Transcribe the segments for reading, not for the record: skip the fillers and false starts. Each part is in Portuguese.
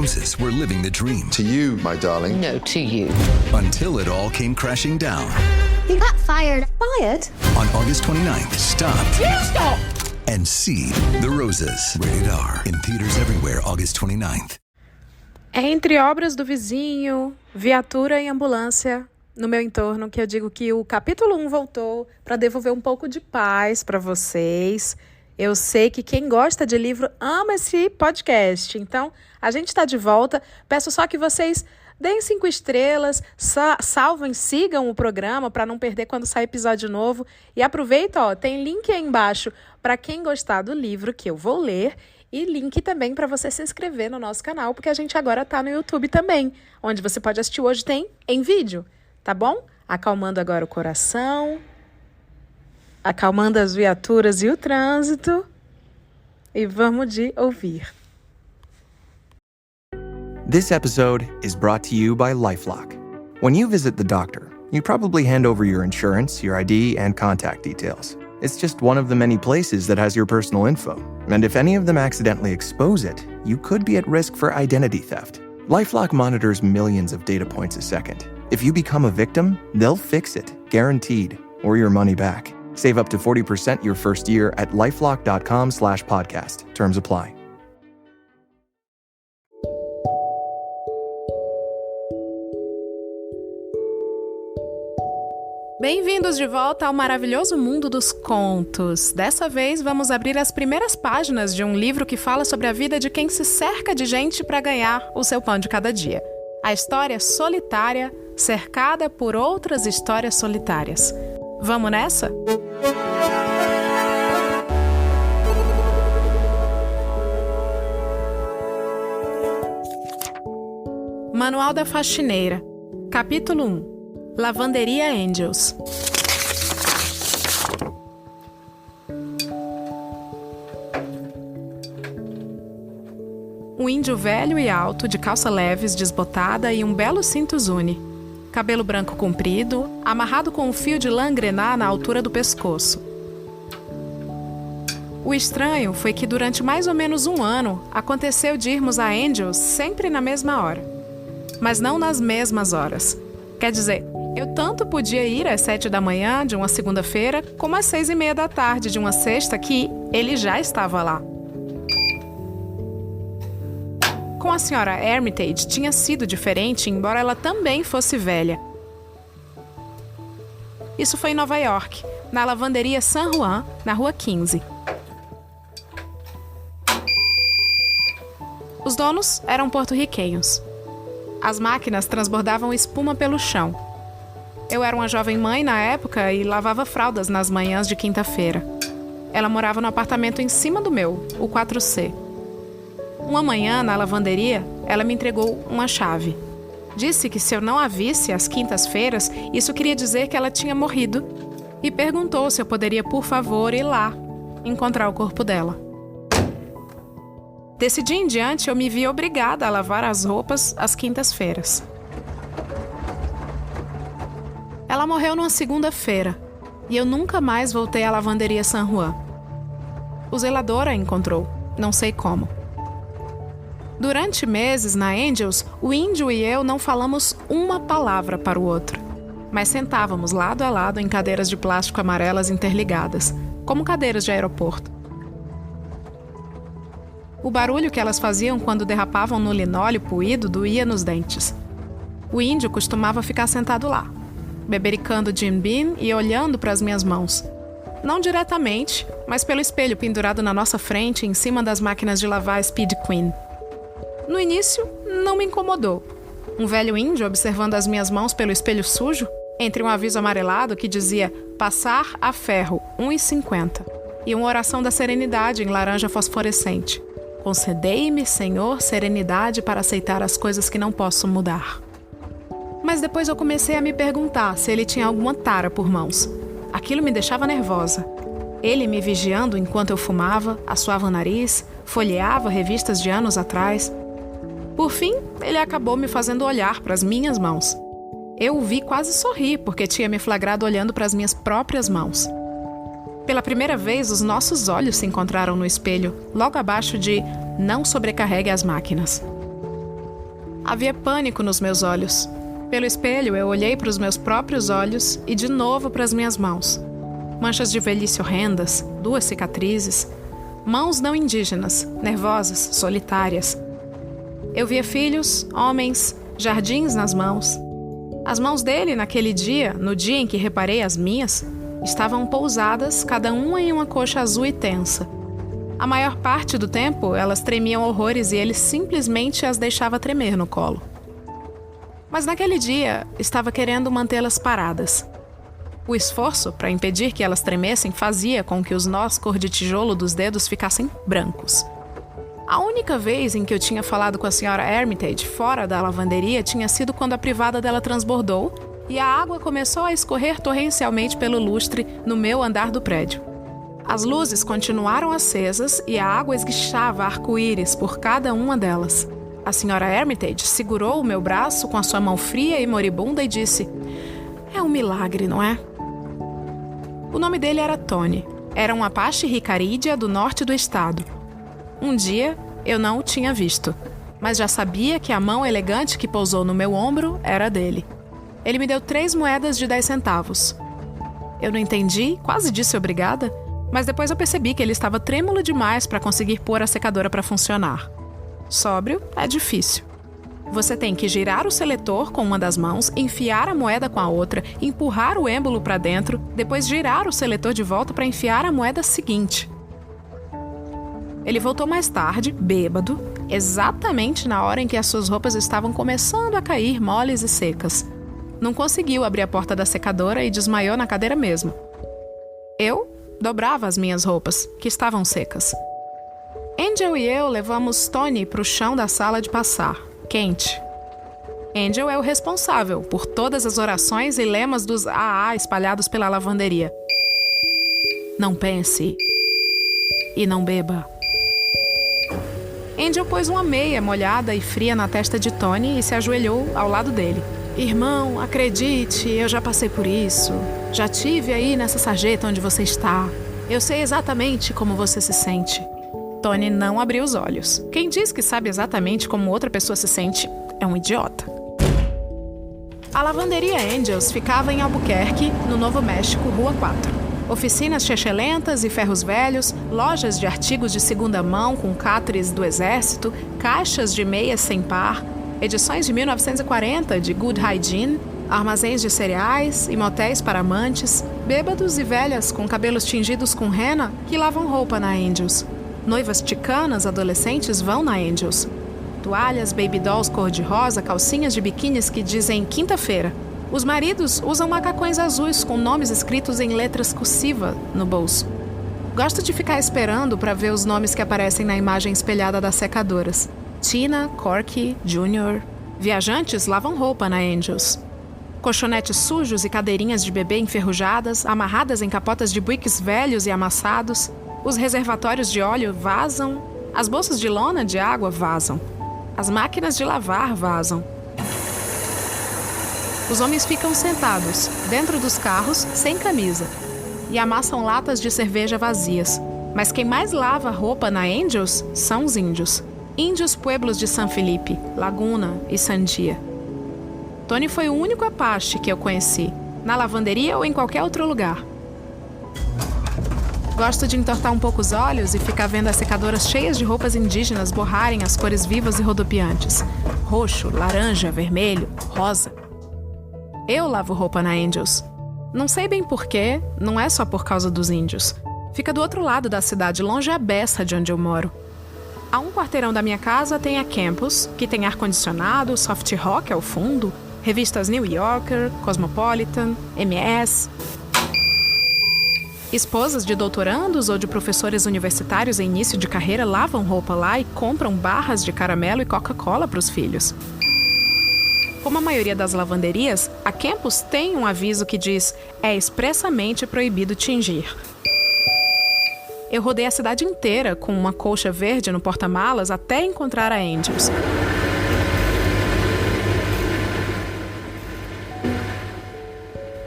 roses were living the dream. To you, my darling. No, to you. Until it all came crashing down. You got fired. Fired? On August 29th, stop. You stop! And see The Roses. Rated R. In theaters everywhere, August 29th. Entre obras do vizinho, viatura e ambulância no meu entorno, que eu digo que o capítulo 1 voltou para devolver um pouco de paz para vocês. Eu sei que quem gosta de livro ama esse podcast, então a gente está de volta. Peço só que vocês deem 5 estrelas, salvem, sigam o programa para não perder quando sai episódio novo. E aproveita, tem link aí embaixo para quem gostar do livro que eu vou ler. E link também para você se inscrever no nosso canal, porque a gente agora está no YouTube também, onde você pode assistir hoje, tem em vídeo, tá bom? Acalmando agora o coração, acalmando as viaturas e o trânsito, e vamos de ouvir. This episode is brought to you by LifeLock. When you visit the doctor, you probably hand over your insurance, your ID, and contact details. It's just one of the many places that has your personal info. And if any of them accidentally expose it, you could be at risk for identity theft. LifeLock monitors millions of data points a second. If you become a victim, they'll fix it, guaranteed, or your money back. Save up to 40% your first year at LifeLock.com/podcast. Terms apply. Bem-vindos de volta ao maravilhoso mundo dos contos. Dessa vez vamos abrir as primeiras páginas de um livro que fala sobre a vida de quem se cerca de gente para ganhar o seu pão de cada dia. A história solitária, cercada por outras histórias solitárias. Vamos nessa? Manual da Faxineira. Capítulo 1. Lavanderia Angels. Um índio velho e alto, de calça leves, desbotada e um belo cinto zune. Cabelo branco comprido, amarrado com um fio de lã grená na altura do pescoço. O estranho foi que durante mais ou menos um ano aconteceu de irmos a Angels sempre na mesma hora. Mas não nas mesmas horas. Quer dizer, eu tanto podia ir às 7 da manhã de uma segunda-feira, como às 6:30 da tarde de uma sexta que ele já estava lá. Com a senhora Armitage tinha sido diferente, embora ela também fosse velha. Isso foi em Nova York, na lavanderia San Juan, na Rua 15. Os donos eram porto-riquenhos. As máquinas transbordavam espuma pelo chão. Eu era uma jovem mãe na época e lavava fraldas nas manhãs de quinta-feira. Ela morava no apartamento em cima do meu, o 4C. Uma manhã, na lavanderia, ela me entregou uma chave. Disse que se eu não a visse às quintas-feiras, isso queria dizer que ela tinha morrido. E perguntou se eu poderia, por favor, ir lá, encontrar o corpo dela. Desse dia em diante, eu me vi obrigada a lavar as roupas às quintas-feiras. Ela morreu numa segunda-feira, e eu nunca mais voltei à lavanderia San Juan. O zelador a encontrou, não sei como. Durante meses, na Angels, o índio e eu não falamos uma palavra para o outro, mas sentávamos lado a lado em cadeiras de plástico amarelas interligadas, como cadeiras de aeroporto. O barulho que elas faziam quando derrapavam no linóleo poído doía nos dentes. O índio costumava ficar sentado lá, bebericando Jim Beam e olhando para as minhas mãos. Não diretamente, mas pelo espelho pendurado na nossa frente em cima das máquinas de lavar Speed Queen. No início, não me incomodou. Um velho índio observando as minhas mãos pelo espelho sujo, entre um aviso amarelado que dizia "Passar a ferro, 1,50", e uma oração da serenidade em laranja fosforescente. Concedei-me, Senhor, serenidade para aceitar as coisas que não posso mudar. Mas depois eu comecei a me perguntar se ele tinha alguma tara por mãos. Aquilo me deixava nervosa. Ele me vigiando enquanto eu fumava, assoava o nariz, folheava revistas de anos atrás. Por fim, ele acabou me fazendo olhar para as minhas mãos. Eu o vi quase sorrir porque tinha me flagrado olhando para as minhas próprias mãos. Pela primeira vez, os nossos olhos se encontraram no espelho, logo abaixo de "Não sobrecarregue as máquinas". Havia pânico nos meus olhos. Pelo espelho, eu olhei para os meus próprios olhos e de novo para as minhas mãos. Manchas de velhice horrendas, 2 cicatrizes. Mãos não indígenas, nervosas, solitárias. Eu via filhos, homens, jardins nas mãos. As mãos dele, naquele dia, no dia em que reparei as minhas, estavam pousadas, cada uma em uma coxa azul e tensa. A maior parte do tempo, elas tremiam horrores e ele simplesmente as deixava tremer no colo. Mas naquele dia, estava querendo mantê-las paradas. O esforço para impedir que elas tremessem fazia com que os nós cor de tijolo dos dedos ficassem brancos. A única vez em que eu tinha falado com a Sra. Armitage fora da lavanderia tinha sido quando a privada dela transbordou e a água começou a escorrer torrencialmente pelo lustre no meu andar do prédio. As luzes continuaram acesas e a água esguichava arco-íris por cada uma delas. A Sra. Armitage segurou o meu braço com a sua mão fria e moribunda e disse: "É um milagre, não é?" O nome dele era Tony. Era um Apache Ricarídea do norte do estado. Um dia, eu não o tinha visto, mas já sabia que a mão elegante que pousou no meu ombro era dele. Ele me deu 3 moedas de 10 centavos. Eu não entendi, quase disse obrigada, mas depois eu percebi que ele estava trêmulo demais para conseguir pôr a secadora para funcionar. Sóbrio é difícil. Você tem que girar o seletor com uma das mãos, enfiar a moeda com a outra, empurrar o êmbolo para dentro, depois girar o seletor de volta para enfiar a moeda seguinte. Ele voltou mais tarde, bêbado, exatamente na hora em que as suas roupas estavam começando a cair moles e secas. Não conseguiu abrir a porta da secadora e desmaiou na cadeira mesmo. Eu dobrava as minhas roupas, que estavam secas. Angel e eu levamos Tony para o chão da sala de passar, quente. Angel é o responsável por todas as orações e lemas dos AA espalhados pela lavanderia. Não pense e não beba. Angel pôs uma meia molhada e fria na testa de Tony e se ajoelhou ao lado dele. Irmão, acredite, eu já passei por isso. Já tive aí nessa sarjeta onde você está. Eu sei exatamente como você se sente. Tony não abriu os olhos. Quem diz que sabe exatamente como outra pessoa se sente é um idiota. A lavanderia Angels ficava em Albuquerque, no Novo México, Rua 4. Oficinas chechelentas e ferros velhos, lojas de artigos de segunda mão com cáteres do exército, caixas de meias sem par, edições de 1940 de Good Hygiene, armazéns de cereais e motéis para amantes, bêbados e velhas com cabelos tingidos com rena que lavam roupa na Angels. Noivas ticanas adolescentes vão na Angels. Toalhas, baby dolls cor-de-rosa, calcinhas de biquínis que dizem quinta-feira. Os maridos usam macacões azuis com nomes escritos em letras cursiva no bolso. Gosto de ficar esperando para ver os nomes que aparecem na imagem espelhada das secadoras. Tina, Corky, Junior. Viajantes lavam roupa na Angels. Colchonetes sujos e cadeirinhas de bebê enferrujadas, amarradas em capotas de buíques velhos e amassados. Os reservatórios de óleo vazam. As bolsas de lona de água vazam. As máquinas de lavar vazam. Os homens ficam sentados, dentro dos carros, sem camisa, e amassam latas de cerveja vazias. Mas quem mais lava roupa na Angels são os índios. Índios pueblos de San Felipe, Laguna e Sandia. Tony foi o único Apache que eu conheci, na lavanderia ou em qualquer outro lugar. Gosto de entortar um pouco os olhos e ficar vendo as secadoras cheias de roupas indígenas borrarem as cores vivas e rodopiantes. Roxo, laranja, vermelho, rosa. Eu lavo roupa na Angels. Não sei bem porquê, não é só por causa dos índios. Fica do outro lado da cidade, longe à beça de onde eu moro. A um quarteirão da minha casa tem a Campus, que tem ar-condicionado, soft rock ao fundo, revistas New Yorker, Cosmopolitan, MS. Esposas de doutorandos ou de professores universitários em início de carreira lavam roupa lá e compram barras de caramelo e Coca-Cola para os filhos. Como a maioria das lavanderias, a Campus tem um aviso que diz: é expressamente proibido tingir. Eu rodei a cidade inteira com uma colcha verde no porta-malas até encontrar a Angels.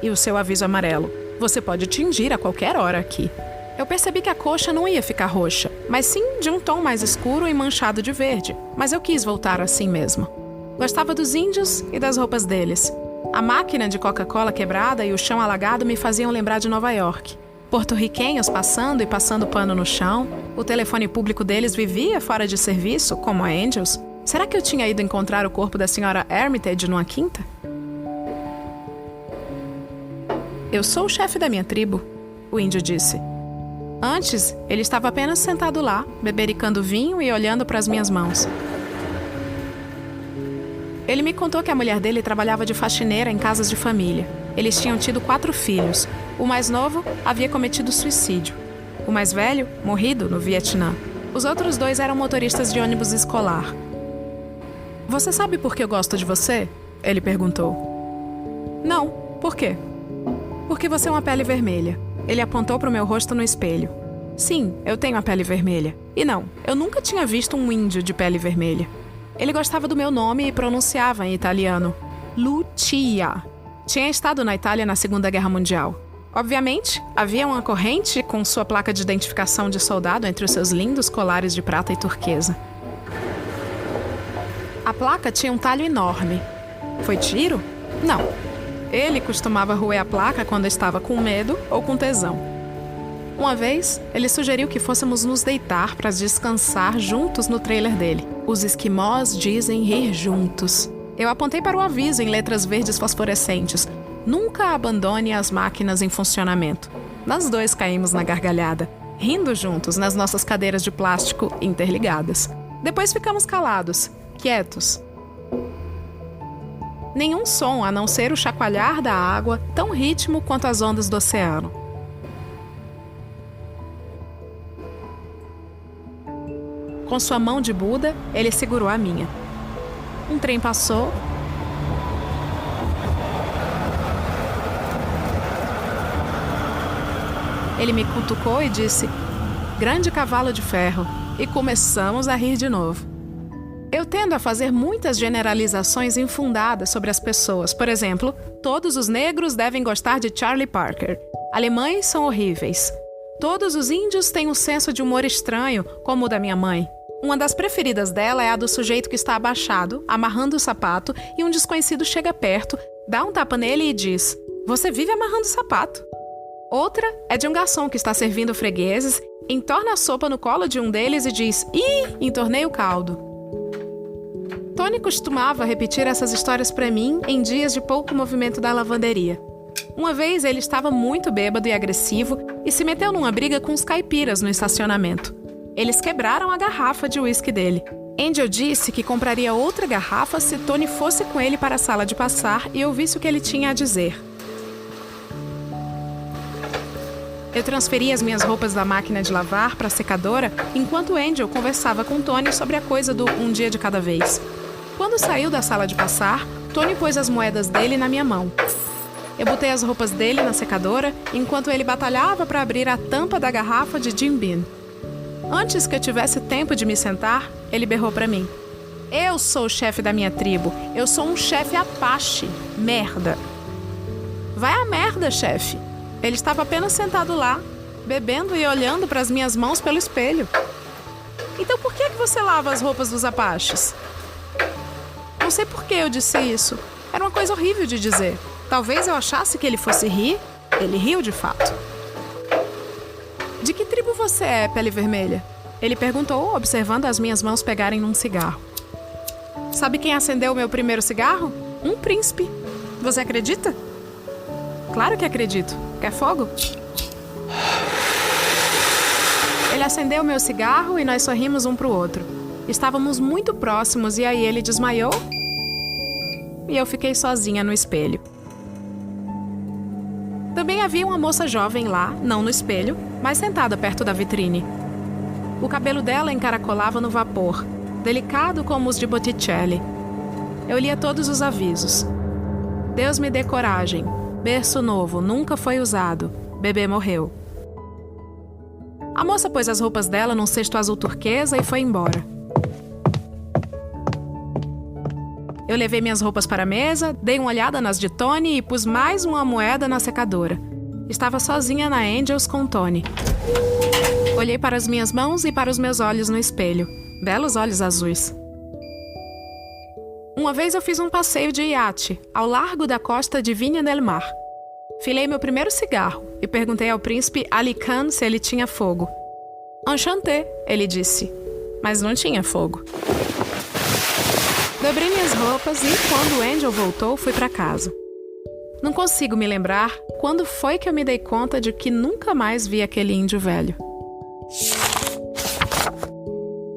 E o seu aviso amarelo: você pode tingir a qualquer hora aqui. Eu percebi que a colcha não ia ficar roxa, mas sim de um tom mais escuro e manchado de verde, mas eu quis voltar assim mesmo. Gostava dos índios e das roupas deles. A máquina de Coca-Cola quebrada e o chão alagado me faziam lembrar de Nova York. Porto-riquenhos passando e passando pano no chão. O telefone público deles vivia fora de serviço, como a Angels. Será que eu tinha ido encontrar o corpo da senhora Armitage numa quinta? Eu sou o chefe da minha tribo, o índio disse. Antes, ele estava apenas sentado lá, bebericando vinho e olhando para as minhas mãos. Ele me contou que a mulher dele trabalhava de faxineira em casas de família. Eles tinham tido 4 filhos. O mais novo havia cometido suicídio. O mais velho, morrido no Vietnã. Os outros 2 eram motoristas de ônibus escolar. Você sabe por que eu gosto de você? Ele perguntou. Não, por quê? Porque você é uma pele vermelha. Ele apontou para o meu rosto no espelho. Sim, eu tenho a pele vermelha. E não, eu nunca tinha visto um índio de pele vermelha. Ele gostava do meu nome e pronunciava em italiano. Lucia. Tinha estado na Itália na Segunda Guerra Mundial. Obviamente, havia uma corrente com sua placa de identificação de soldado entre os seus lindos colares de prata e turquesa. A placa tinha um talho enorme. Foi tiro? Não. Ele costumava roer a placa quando estava com medo ou com tesão. Uma vez, ele sugeriu que fôssemos nos deitar para descansar juntos no trailer dele. Os esquimós dizem rir juntos. Eu apontei para o aviso em letras verdes fosforescentes. Nunca abandone as máquinas em funcionamento. Nós 2 caímos na gargalhada, rindo juntos nas nossas cadeiras de plástico interligadas. Depois ficamos calados, quietos. Nenhum som a não ser o chacoalhar da água, tão ritmo quanto as ondas do oceano. Com sua mão de Buda, ele segurou a minha. Um trem passou. Ele me cutucou e disse, grande cavalo de ferro, e começamos a rir de novo. Eu tendo a fazer muitas generalizações infundadas sobre as pessoas. Por exemplo, todos os negros devem gostar de Charlie Parker. Alemães são horríveis. Todos os índios têm um senso de humor estranho, como o da minha mãe. Uma das preferidas dela é a do sujeito que está abaixado, amarrando o sapato, e um desconhecido chega perto, dá um tapa nele e diz, você vive amarrando o sapato. Outra é de um garçom que está servindo fregueses, entorna a sopa no colo de um deles e diz, ih, entornei o caldo. Tony costumava repetir essas histórias para mim em dias de pouco movimento da lavanderia. Uma vez ele estava muito bêbado e agressivo e se meteu numa briga com os caipiras no estacionamento. Eles quebraram a garrafa de uísque dele. Angel disse que compraria outra garrafa se Tony fosse com ele para a sala de passar e ouvisse o que ele tinha a dizer. Eu transferi as minhas roupas da máquina de lavar para a secadora enquanto Angel conversava com Tony sobre a coisa do um dia de cada vez. Quando saiu da sala de passar, Tony pôs as moedas dele na minha mão. Eu botei as roupas dele na secadora enquanto ele batalhava para abrir a tampa da garrafa de Jim Beam. Antes que eu tivesse tempo de me sentar, ele berrou para mim. Eu sou o chefe da minha tribo. Eu sou um chefe Apache. Merda. Vai a merda, chefe. Ele estava apenas sentado lá, bebendo e olhando para as minhas mãos pelo espelho. Então por que você lava as roupas dos Apaches? Não sei por que eu disse isso. Era uma coisa horrível de dizer. Talvez eu achasse que ele fosse rir. Ele riu de fato. De que tribo você é, pele vermelha? Ele perguntou, observando as minhas mãos pegarem num cigarro. Sabe quem acendeu o meu primeiro cigarro? Um príncipe. Você acredita? Claro que acredito. Quer fogo? Ele acendeu o meu cigarro e nós sorrimos um pro outro. Estávamos muito próximos e aí ele desmaiou e eu fiquei sozinha no espelho. Também havia uma moça jovem lá, não no espelho, mas sentada perto da vitrine. O cabelo dela encaracolava no vapor, delicado como os de Botticelli. Eu lia todos os avisos. Deus me dê coragem. Berço novo, nunca foi usado. Bebê morreu. A moça pôs as roupas dela num cesto azul turquesa e foi embora. Eu levei minhas roupas para a mesa, dei uma olhada nas de Tony e pus mais uma moeda na secadora. Estava sozinha na Angels com Tony. Olhei para as minhas mãos e para os meus olhos no espelho. Belos olhos azuis. Uma vez eu fiz um passeio de iate ao largo da costa de Viña del Mar. Filei meu primeiro cigarro e perguntei ao príncipe Ali Khan se ele tinha fogo. Enchanté, ele disse, mas não tinha fogo. Dobrei minhas roupas e, quando o Angel voltou, fui para casa. Não consigo me lembrar quando foi que eu me dei conta de que nunca mais vi aquele índio velho.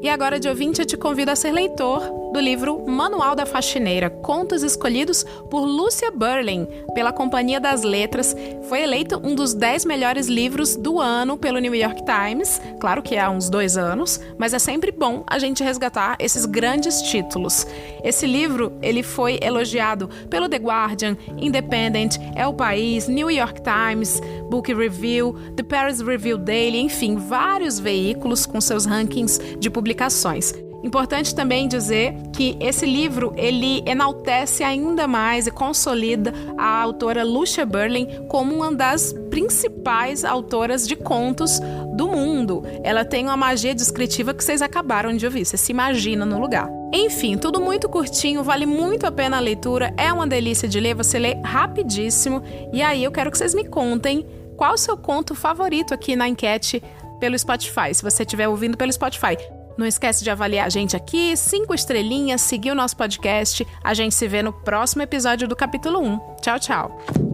E agora, de ouvinte, eu te convido a ser leitor do livro Manual da Faxineira, contos escolhidos por Lucia Burling, pela Companhia das Letras. Foi eleito um dos 10 melhores livros do ano pelo New York Times, claro que há uns 2 anos, mas é sempre bom a gente resgatar esses grandes títulos. Esse livro, ele foi elogiado pelo The Guardian, Independent, El País, New York Times, Book Review, The Paris Review Daily, enfim, vários veículos com seus rankings de publicações. Importante também dizer que esse livro, ele enaltece ainda mais e consolida a autora Lucia Burling como uma das principais autoras de contos do mundo. Ela tem uma magia descritiva que vocês acabaram de ouvir, você se imagina no lugar. Enfim, tudo muito curtinho, vale muito a pena a leitura, é uma delícia de ler, você lê rapidíssimo. E aí eu quero que vocês me contem qual o seu conto favorito aqui na enquete pelo Spotify, se você estiver ouvindo pelo Spotify. Não esquece de avaliar a gente aqui, 5 estrelinhas, seguir o nosso podcast. A gente se vê no próximo episódio do capítulo 1. Tchau, tchau!